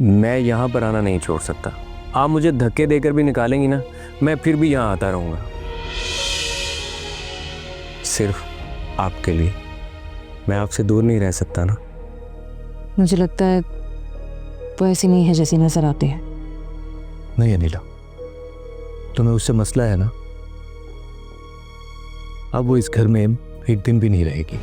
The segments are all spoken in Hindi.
मैं यहाँ पर आना नहीं छोड़ सकता। आप मुझे धक्के देकर भी निकालेंगी ना, मैं फिर भी यहाँ आता रहूँगा, सिर्फ आपके लिए। मैं आपसे दूर नहीं रह सकता ना। मुझे लगता है वो ऐसी नहीं है जैसी नजर आती है। नहीं अनिला, तुम्हें उससे मसला है ना। अब वो इस घर में एक दिन भी नहीं रहेगी।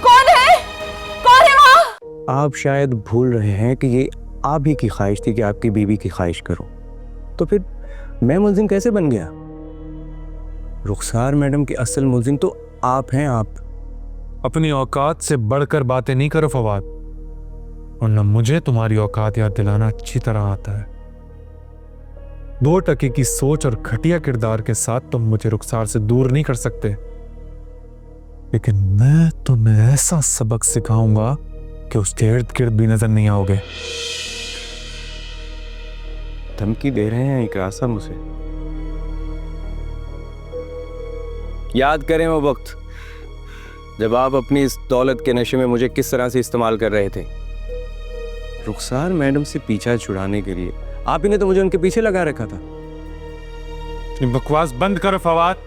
कौन है वहां? आप शायद भूल रहे हैं कि ये आप ही की ख्वाहिश थी कि आपकी बीवी की ख्वाहिश करो, तो फिर मैं मुल्जिम कैसे बन गया? रुखसार मैडम की असल मुल्जिम तो आप हैं। आप अपनी औकात से बढ़कर बातें नहीं करो फवाद, वरना मुझे तुम्हारी औकात याद दिलाना अच्छी तरह आता है। 2 टके की सोच और घटिया किरदार के साथ तुम मुझे रुखसार से दूर नहीं कर सकते, लेकिन मैं तुम्हें ऐसा सबक सिखाऊंगा कि उसके इर्द गिर्द भी नजर नहीं आओगे। धमकी दे रहे हैं इकरार साहब मुझे। याद करें वो वक्त जब आप अपनी इस दौलत के नशे में मुझे किस तरह से इस्तेमाल कर रहे थे। रुखसार मैडम से पीछा छुड़ाने के लिए आप ही ने तो मुझे उनके पीछे लगा रखा था। बकवास बंद करो फवाद,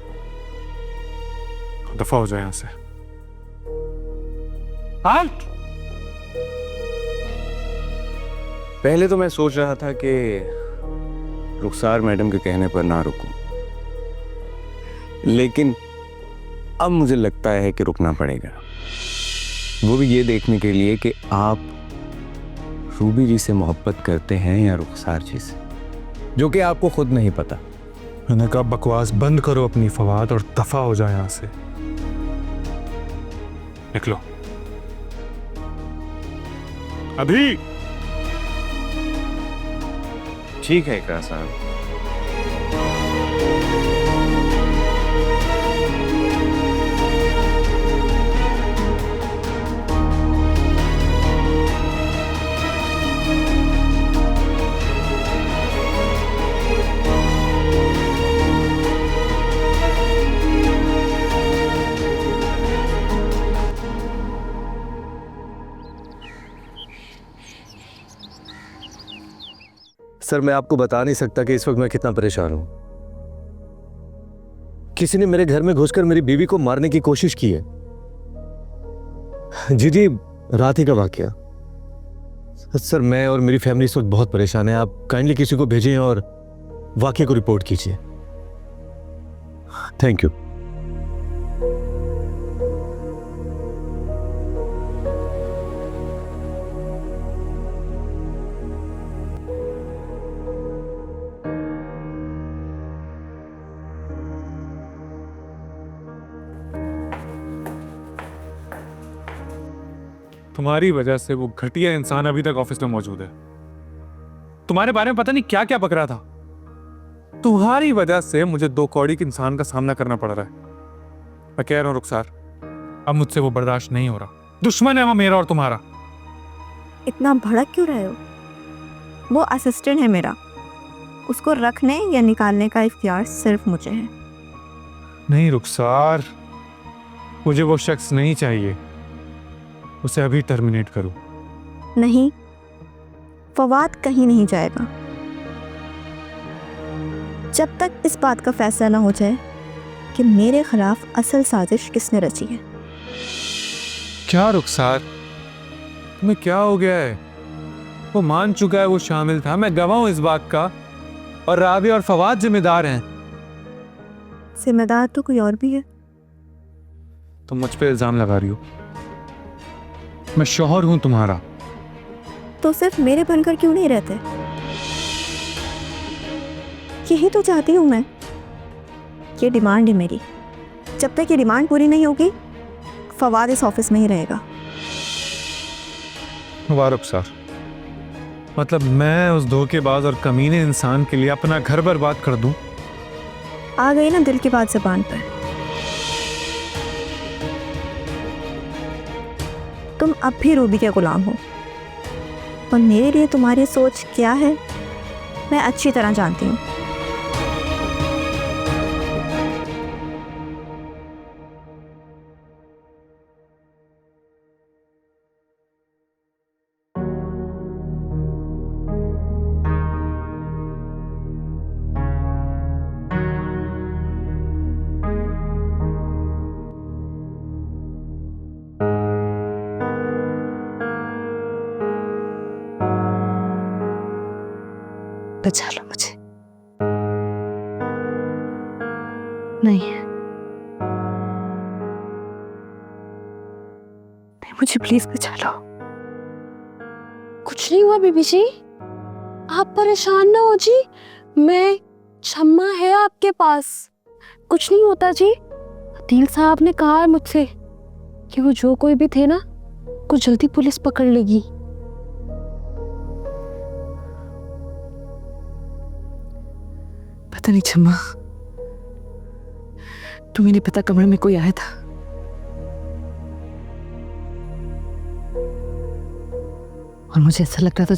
दफा हो जाए यहां से। halt! पहले तो मैं सोच रहा था कि रुखसार मैडम के कहने पर ना रुकूं, लेकिन अब मुझे लगता है कि रुकना पड़ेगा। वो भी ये देखने के लिए कि आप रूबी जी से मोहब्बत करते हैं या रुखसार जी से, जो कि आपको खुद नहीं पता। मैंने कहा बकवास बंद करो अपनी फवाद और दफा हो जाए यहां से। निकलो अभी। ठीक है इकरार साहब। सर, मैं आपको बता नहीं सकता कि इस वक्त मैं कितना परेशान हूं। किसी ने मेरे घर में घुसकर मेरी बीवी को मारने की कोशिश की है। जी, रात ही का वाकया। सर, मैं और मेरी फैमिली इस वक्त बहुत परेशान है। आप काइंडली किसी को भेजें और वाकये को रिपोर्ट कीजिए। Thank you. तुम्हारी वजह से वो घटिया इंसान अभी तक ऑफिस में मौजूद है। तुम्हारे बारे में पता नहीं क्या क्या बक रहा था। तुम्हारी वजह से मुझे 2 कौड़ी के इंसान का सामना करना पड़ रहा है। मैं कह रहा हूं रुखसार, अब मुझसे वो बर्दाश्त नहीं हो रहा। दुश्मन है वो मेरा और तुम्हारा। इतना भड़क क्यों रहे हो? वो असिस्टेंट है मेरा, उसको रखने या निकालने का इख्तियार सिर्फ मुझे है। नहीं रुखसार, मुझे वो शख्स नहीं चाहिए। उसे अभी टर्मिनेट करो। नहीं, फवाद कहीं नहीं जाएगा जब तक इस बात का फैसला ना हो जाए कि मेरे खिलाफ असल साजिश किसने रची है। क्या रुखसार, तुम्हें क्या हो गया है? वो मान चुका है वो शामिल था, मैं गवाह हूं इस बात का, और राबी और फवाद जिम्मेदार हैं। जिम्मेदार तो कोई और भी है। तुम मुझ पे इल्जाम लगा रही हो। मैं शौहर हूं तुम्हारा। तो सिर्फ मेरे बनकर क्यों नहीं रहते? यही तो चाहती हूं मैं। ये डिमांड है मेरी। जब तक ये डिमांड पूरी नहीं होगी, फवाद इस ऑफिस में ही रहेगा। वाह रुखसार, मतलब मैं उस धोखेबाज और कमीने इंसान के लिए अपना घर बर्बाद कर दूं? आ गई ना दिल की बात ज़बान पर। तुम अब भी रूबी के गुलाम हो, और मेरे लिए तुम्हारी सोच क्या है मैं अच्छी तरह जानती हूँ। बचा लो मुझे। नहीं, मुझे प्लीज बचा लो। कुछ नहीं हुआ बीबी जी, आप परेशान ना हो जी। मैं क्षमा है आपके पास, कुछ नहीं होता जी। अदील साहब ने कहा है मुझसे कि वो जो कोई भी थे ना, कुछ जल्दी पुलिस पकड़ लेगी। पता नहीं छम्मा, तुम्हें नहीं पता कमरे में कोई आया था। और मुझे ऐसा लग रहा था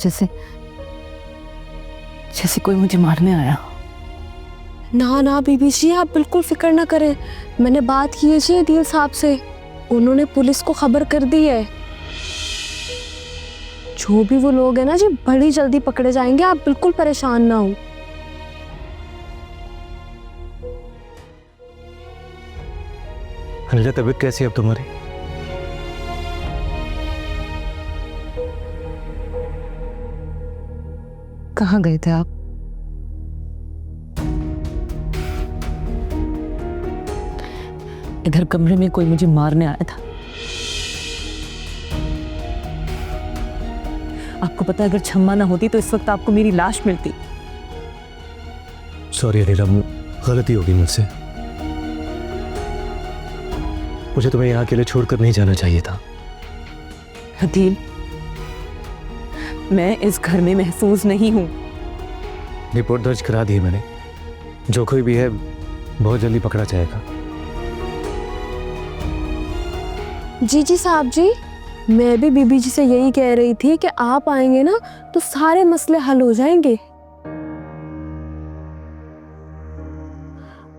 जैसे कोई मुझे मारने आया। ना ना बीबी जी, आप बिल्कुल फिक्र ना करें। मैंने बात की है जी अदील साहब से, उन्होंने पुलिस को खबर कर दी है। जो भी वो लोग हैं ना जी, बड़ी जल्दी पकड़े जाएंगे, आप बिल्कुल परेशान ना हो। अनिला, तबीयत कैसी है अब तुम्हारी? कहाँ गए थे आप? इधर कमरे में कोई मुझे मारने आया था। आपको पता है, अगर छम्मा ना होती तो इस वक्त आपको मेरी लाश मिलती। सॉरी अनिला, गलती होगी मुझसे। मुझे तुम्हें यहाँ अकेले छोड़कर नहीं जाना चाहिए था। अदील, मैं इस घर में महसूस नहीं हूं। रिपोर्ट दर्ज करा दी है मैंने। जो कोई भी है बहुत जल्दी पकड़ा जाएगा। जी जी साहब जी, मैं भी बीबी जी से यही कह रही थी कि आप आएंगे ना तो सारे मसले हल हो जाएंगे।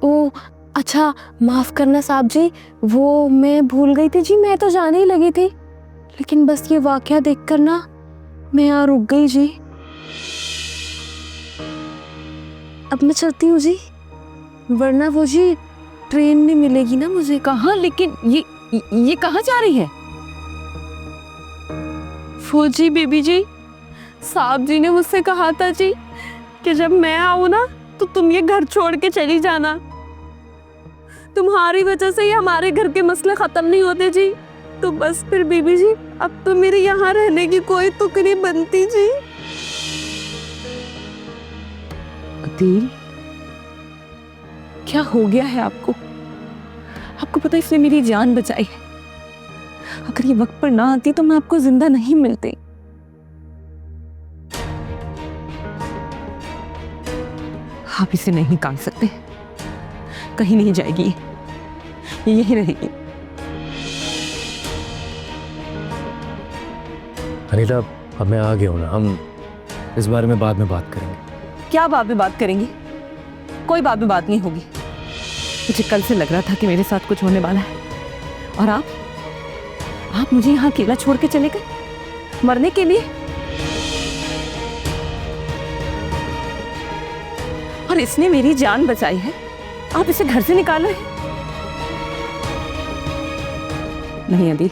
ओ अच्छा, माफ करना साहब जी, वो मैं भूल गई थी जी, मैं तो जाने ही लगी थी, लेकिन बस ये वाकया देखकर ना मैं यहाँ रुक गई जी। अब मैं चलती हूँ जी, वरना वो जी ट्रेन नहीं मिलेगी ना मुझे। कहाँ? लेकिन ये कहाँ जा रही है? फौजी बीबी जी, साहब जी ने मुझसे कहा था जी कि जब मैं आऊँ ना तो तुम ये घर छोड़ के चली जाना। तुम्हारी वजह से ही हमारे घर के मसले खत्म नहीं होते जी। तो बस फिर बीबी जी, अब तो मेरे यहाँ रहने की कोई तुक नहीं बनती जी। अदील, क्या हो गया है आपको? आपको पता है इसने मेरी जान बचाई है। अगर ये वक्त पर ना आती तो मैं आपको जिंदा नहीं मिलती। आप इसे नहीं निकाल सकते, कहीं नहीं जाएगी, ये यहीं रहेगी। अनिला, अब मैं आ गया हूं ना, हम इस बारे में बाद में बात करेंगे। क्या बाद में बात करेंगे? कोई बाद में बात नहीं होगी। मुझे कल से लग रहा था कि मेरे साथ कुछ होने वाला है, और आप मुझे यहाँ अकेला छोड़ के चले गए मरने के लिए। और इसने मेरी जान बचाई है, आप इसे घर से निकाला है? नहीं अदील,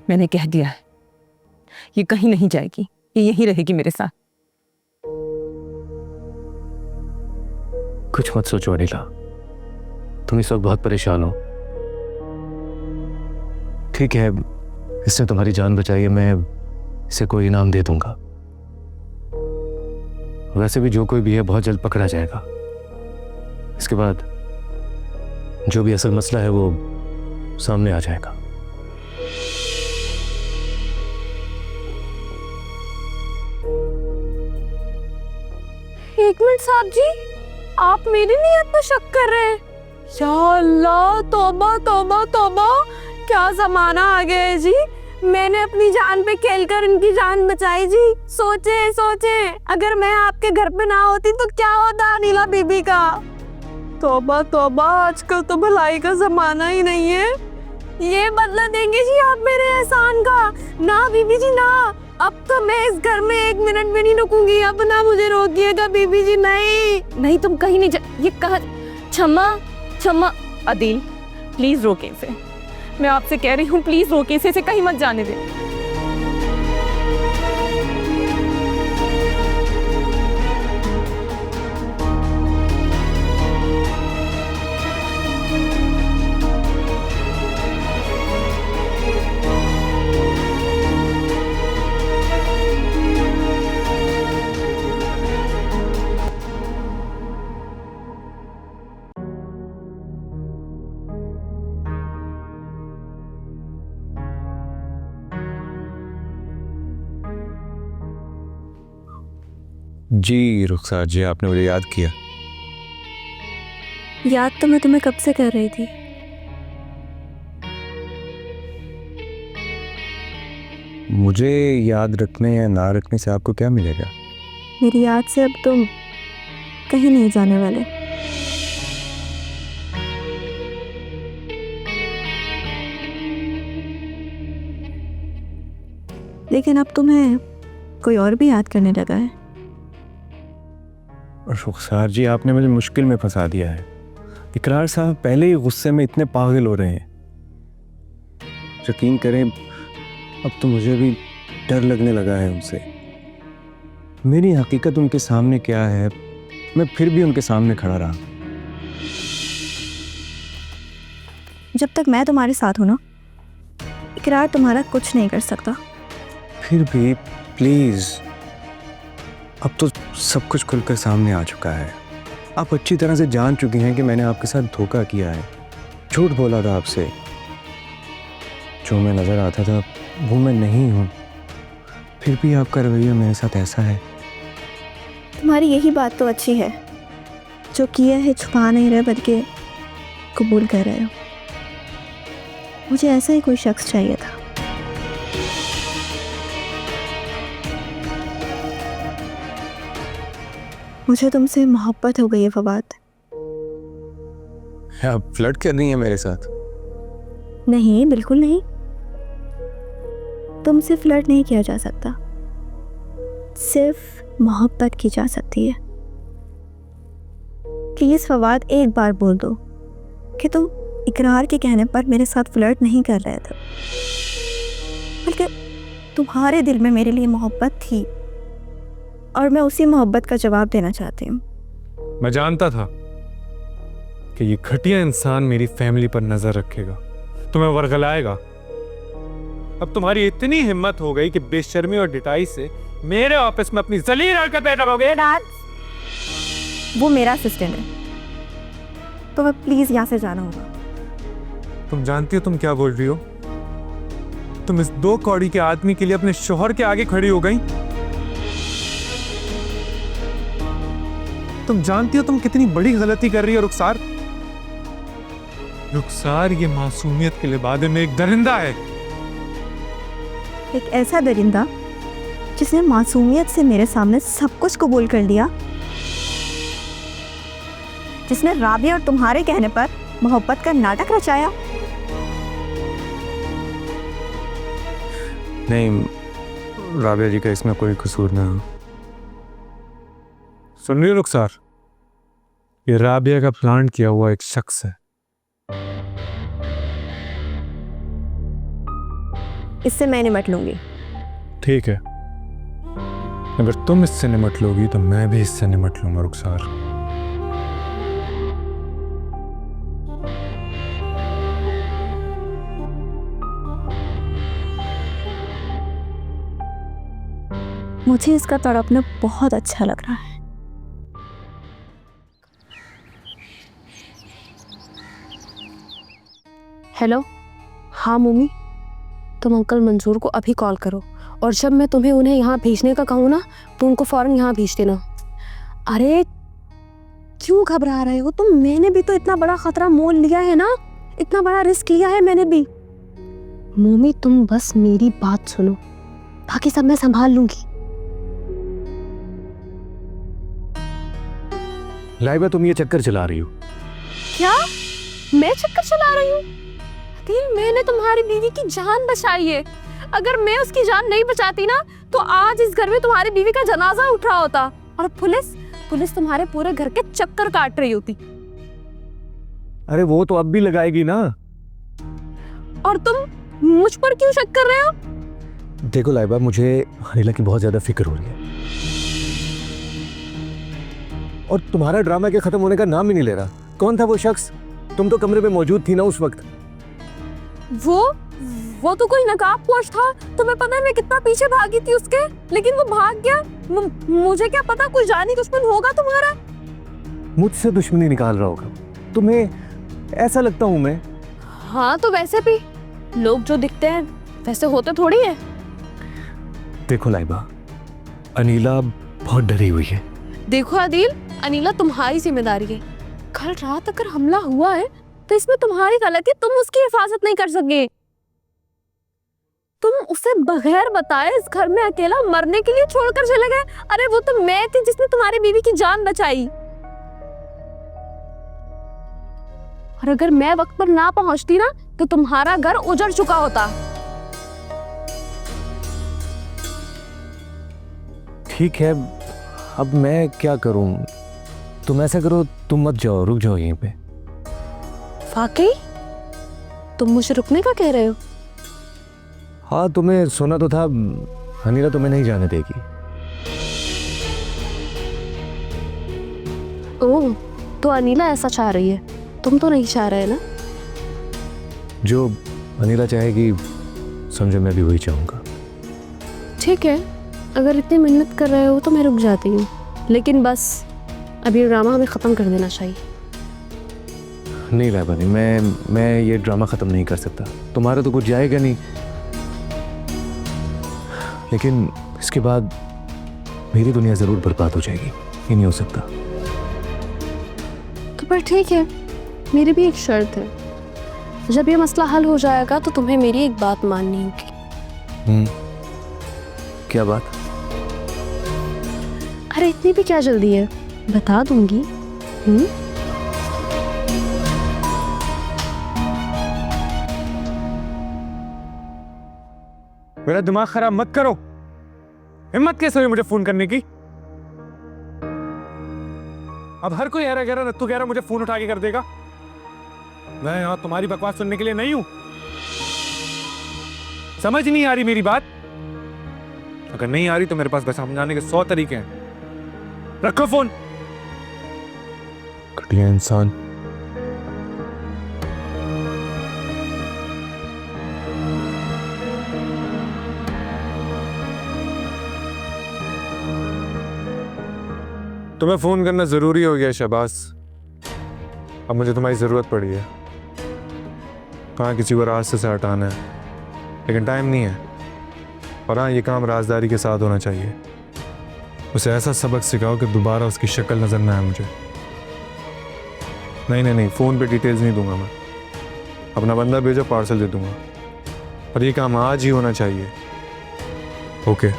मैंने कह दिया है, ये कहीं नहीं जाएगी, ये यहीं रहेगी मेरे साथ। कुछ मत सोचो अनिला, तुम इस वक्त बहुत परेशान हो। ठीक है, इसने तुम्हारी जान बचाई है, मैं इसे कोई इनाम दे दूंगा। वैसे भी जो कोई भी है बहुत जल्द पकड़ा जाएगा। इसके बाद जो भी असल मसला है वो सामने आ जाएगा। एक मिनट साहब जी, आप मेरी नीयत पर शक कर रहे हैं? या अल्लाह, तौबा तौबा तौबा, क्या जमाना आ गया है जी। मैंने अपनी जान पे खेलकर इनकी जान बचाई जी। सोचे अगर मैं आपके घर पे ना होती तो क्या होता अनिला बीबी का। तौबा तौबा, आजकल तो भलाई का जमाना ही नहीं है। ये बदला देंगे जी आप मेरे एहसान का? ना बीबी जी ना, अब तो मैं इस घर में एक मिनट भी नहीं रुकूंगी। अब ना मुझे रोकिएगा बीबी जी, नहीं। तुम कहीं नहीं जा, ये कहा। क्षमा अदील, प्लीज रोके इसे, मैं आपसे कह रही हूँ, प्लीज रोके इसे कहीं मत जाने दे। जी रुखसार जी, आपने मुझे याद किया। याद तो मैं तुम्हें कब से कर रही थी। मुझे याद रखने या ना रखने से आपको क्या मिलेगा? मेरी याद से अब तुम कहीं नहीं जाने वाले। लेकिन अब तुम्हें कोई और भी याद करने लगा है। रुखसार जी, आपने मुझे मुश्किल में फंसा दिया है। इकरार साहब पहले ही गुस्से में इतने पागल हो रहे हैं। यकीन करें, अब तो मुझे भी डर लगने लगा है उनसे। मेरी हकीकत उनके सामने क्या है, मैं फिर भी उनके सामने खड़ा रहा। जब तक मैं तुम्हारे साथ हूं ना, इकरार तुम्हारा कुछ नहीं कर सकता। फिर भी प्लीज, अब तो सब कुछ खुलकर सामने आ चुका है। आप अच्छी तरह से जान चुकी हैं कि मैंने आपके साथ धोखा किया है, झूठ बोला था आपसे। जो मैं नजर आता था वो मैं नहीं हूं। फिर भी आपका रवैया मेरे साथ ऐसा है। तुम्हारी यही बात तो अच्छी है, जो किया है छुपा नहीं रहे बल्कि कबूल कर रहे हो। मुझे ऐसा ही कोई शख्स चाहिए था। मुझे तुमसे मोहब्बत हो गई है फवाद। आप फ्लर्ट कर रही हैं मेरे साथ? नहीं, बिल्कुल नहीं। तुमसे फ्लर्ट नहीं किया जा सकता, सिर्फ मोहब्बत की जा सकती है। प्लीज फवाद, एक बार बोल दो कि तुम इकरार के कहने पर मेरे साथ फ्लर्ट नहीं कर रहे थे, बल्कि तुम्हारे दिल में मेरे लिए मोहब्बत थी और मैं उसी मोहब्बत का जवाब देना चाहती हूँ। मैं जानता था कि ये घटिया इंसान मेरी फैमिली पर नजर रखेगा, तुम्हें वर्गलाएगा। अब तुम्हारी इतनी हिम्मत हो गई कि बेशर्मी और डिटाई से मेरे ऑफिस में अपनी जलील हरकतें करोगे। वो मेरा असिस्टेंट है, तो मैं प्लीज यहाँ से जाना होगा। तुम जानती हो तुम क्या बोल रही हो? तुम इस 2 कौड़ी के आदमी के लिए अपने शोहर के आगे खड़ी हो गई। तुम जानती हो तुम कितनी बड़ी गलती कर रही हो रुखसार। रुखसार ये मासूमियत के लिबादे में एक दरिंदा है। एक ऐसा दरिंदा जिसने मासूमियत से मेरे सामने सब कुछ कबूल कर लिया, जिसने राबिया और तुम्हारे कहने पर मोहब्बत का नाटक रचाया। नहीं, राबिया जी का इसमें कोई कसूर ना हो। सुन रही हो रुखसार, ये राबिया का प्लान किया हुआ एक शख्स है। इससे मैं निपट लूंगी। ठीक है, अगर तुम इससे निपट लोगी तो मैं भी इससे निपट लूंगा रुखसार। मुझे इसका तड़पना बहुत अच्छा लग रहा है। हेलो, हाँ मम्मी, तुम अंकल मंजूर को अभी कॉल करो और जब मैं तुम्हें उन्हें यहाँ भेजने का कहूँ ना तो उनको फौरन यहाँ भेज देना। अरे क्यों घबरा रहे हो तुम? मैंने भी तो इतना बड़ा खतरा मोल लिया है ना, इतना बड़ा रिस्क लिया है मैंने भी। मम्मी तुम बस मेरी बात सुनो, बाकी सब मैं संभाल लूंगी। लाइबा, तुम ये चक्कर चला रही हो? क्या मैं चक्कर चला रही हूँ? मैंने तुम्हारी बीवी की जान बचाई है। अगर मैं उसकी जान नहीं बचाती ना तो आज इस घर में तुम्हारी बीवी का जनाजा उठ रहा होता और पुलिस तुम्हारे पूरे घर के चक्कर काट रही होती। अरे वो तो अब भी लगाएगी ना। और तुम मुझ पर क्यों शक कर रहे हो? देखो लाइबा, मुझे अनिला की बहुत ज्यादा फिक्र हो रही है और तुम्हारा ड्रामा के खत्म होने का नाम ही नहीं ले रहा। कौन था वो शख्स? तुम तो कमरे में मौजूद थी ना उस वक्त। वो तो कोई नकाबपोश था। तुम्हें पता है मैं कितना पीछे भागी थी उसके, लेकिन वो भाग गया। मुझे क्या पता कोई जानी दुश्मन होगा तुम्हारा। मुझसे दुश्मनी निकाल रहा होगा, तुम्हें ऐसा लगता हूं मैं? हाँ तो वैसे भी लोग जो दिखते हैं वैसे होते थोड़ी है। देखो लाइबा, अनिला बहुत डरी हुई है। देखो आदिल, अनीला तुम्हारी जिम्मेदारी है। कल रात अगर हमला हुआ है तो इसमें तुम्हारी गलती, तुम उसकी हिफाजत नहीं कर सके। तुम उसे बगैर बताए इस घर में अकेला मरने के लिए छोड़कर चले गए। अरे वो तो मैं थी जिसने तुम्हारी बीवी की जान बचाई। और अगर मैं वक्त पर ना पहुंचती ना तो तुम्हारा घर उजड़ चुका होता। ठीक है, अब मैं क्या करूं? तुम ऐसा करो, तुम मत जाओ, रुक जाओ यहीं पे। वाकई तुम मुझे रुकने का कह रहे हो? हाँ, तुम्हें सुना तो था, अनीला तुम्हें नहीं जाने देगी। ओह, तो अनीला ऐसा चाह रही है, तुम तो नहीं चाह रहे ना? जो अनीला चाहेगी समझो मैं भी वही चाहूंगा। ठीक है, अगर इतनी मेहनत कर रहे हो तो मैं रुक जाती हूँ, लेकिन बस अभी ड्रामा हमें ख़त्म कर देना चाहिए। नहीं रायबानी, मैं ये ड्रामा ख़त्म नहीं कर सकता। तुम्हारा तो कुछ जाएगा नहीं, लेकिन इसके बाद मेरी दुनिया ज़रूर बर्बाद हो जाएगी। ये नहीं हो सकता। तो पर ठीक है, मेरी भी एक शर्त है। जब ये मसला हल हो जाएगा तो तुम्हें मेरी एक बात माननी होगी। क्या बात? अरे इतनी भी क्या जल्दी है, बता दूंगी। मेरा दिमाग खराब मत करो। हिम्मत कैसे हुई मुझे फोन करने की? अब हर कोई हैरा गहरा नत्थु गहरा मुझे फोन उठा के कर देगा। मैं यहाँ तुम्हारी बकवास सुनने के लिए नहीं हूं। समझ नहीं आ रही मेरी बात? अगर नहीं आ रही तो मेरे पास बस समझाने के 100 तरीके हैं। रखो फोन। घटिया इंसान। तुम्हें फोन करना जरूरी हो गया शहबाज। अब मुझे तुम्हारी जरूरत पड़ी है। कहाँ किसी को रास्ते से हटाना है, लेकिन टाइम नहीं है। और हाँ, ये काम राजदारी के साथ होना चाहिए। उसे ऐसा सबक सिखाओ कि दोबारा उसकी शक्ल नजर ना आए मुझे। नहीं, फोन पे डिटेल्स नहीं दूंगा मैं। अपना बंदा भेजो, पार्सल दे दूंगा। और ये काम आज ही होना चाहिए। ओके।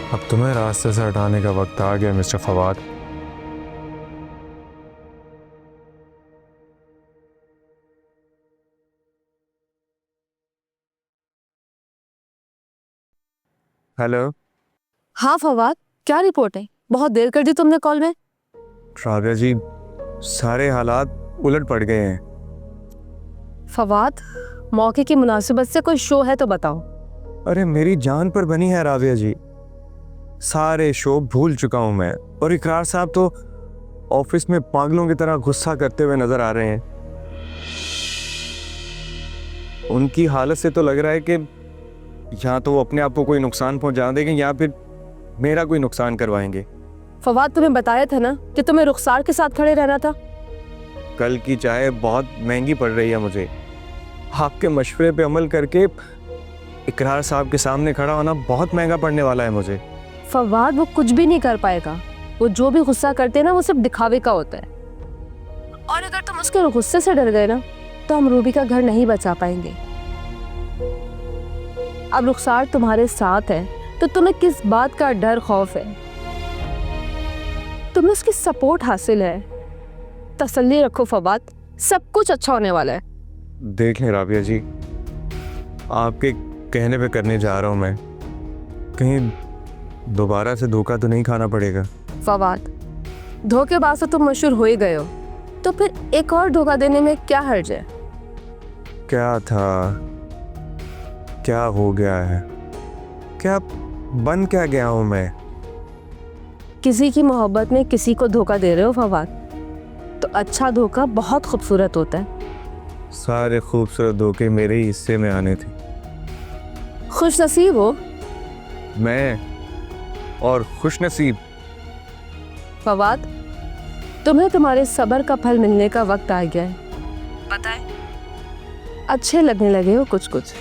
अब तुम्हें रास्ते से हटाने का वक्त आ गया मिस्टर फवाद। हेलो। हाँ फवाद, क्या रिपोर्ट है? बहुत देर कर दी तुमने कॉल में। राबिया जी, सारे हालात उलट पड़ गए हैं। फवाद, मौके की मुनासिबत से कोई शो है तो बताओ। अरे मेरी जान पर बनी है राबिया जी। सारे शो भूल चुका हूं मैं। और इकरार साहब तो ऑफिस में पागलों की तरह गुस्सा करते हुए नजर आ रहे हैं। उनकी हालत से तो लग रहा है कि या तो वो अपने आप को कोई नुकसान पहुंचा देंगे या फिर मेरा कोई नुकसान करवाएंगे। फवाद, तुम्हें बताया था ना कि तुम्हें रुखसार के साथ खड़े रहना था। कल की चाय बहुत महंगी पड़ रही है मुझे। आपके मशवरे पे अमल करके इकरार साहब के सामने खड़ा होना बहुत महंगा पड़ने वाला है मुझे। फवाद, वो कुछ भी नहीं कर पाएगा। वो जो भी गुस्सा करते हैं ना, वो सिर्फ दिखावे का होता है। और अगर तुम उसके गुस्से से डर गए ना तो हम रूबी का घर नहीं बचा पाएंगे। अब रुखसार तुम्हारे साथ है तो तुम्हें किस बात का डर खौफ है? तुम्हें उसकी सपोर्ट हासिल है। तसल्ली रखो फवाद, सब कुछ अच्छा होने वाला है। देख लें राबिया जी, आपके कहने पे करने जा रहा हूं मैं। कहीं दोबारा से धोखा तो नहीं खाना पड़ेगा। फवाद, धोखेबाज से तुम मशहूर हो ही गए हो, तो फिर एक और धोखा देने में क्या हर्ज है? क्या था, क्या हो गया है, क्या बन क्या गया हूं मैं? किसी की मोहब्बत में किसी को धोखा दे रहे हो फवाद, तो अच्छा धोखा बहुत खूबसूरत होता है। सारे खूबसूरत धोखे मेरे ही हिस्से में आने थे। खुश नसीब हो। मैं और खुश नसीब। फवाद, तुम्हें तुम्हारे सब्र का फल मिलने का वक्त आ गया है। बताएं, अच्छे लगने लगे हो कुछ कुछ।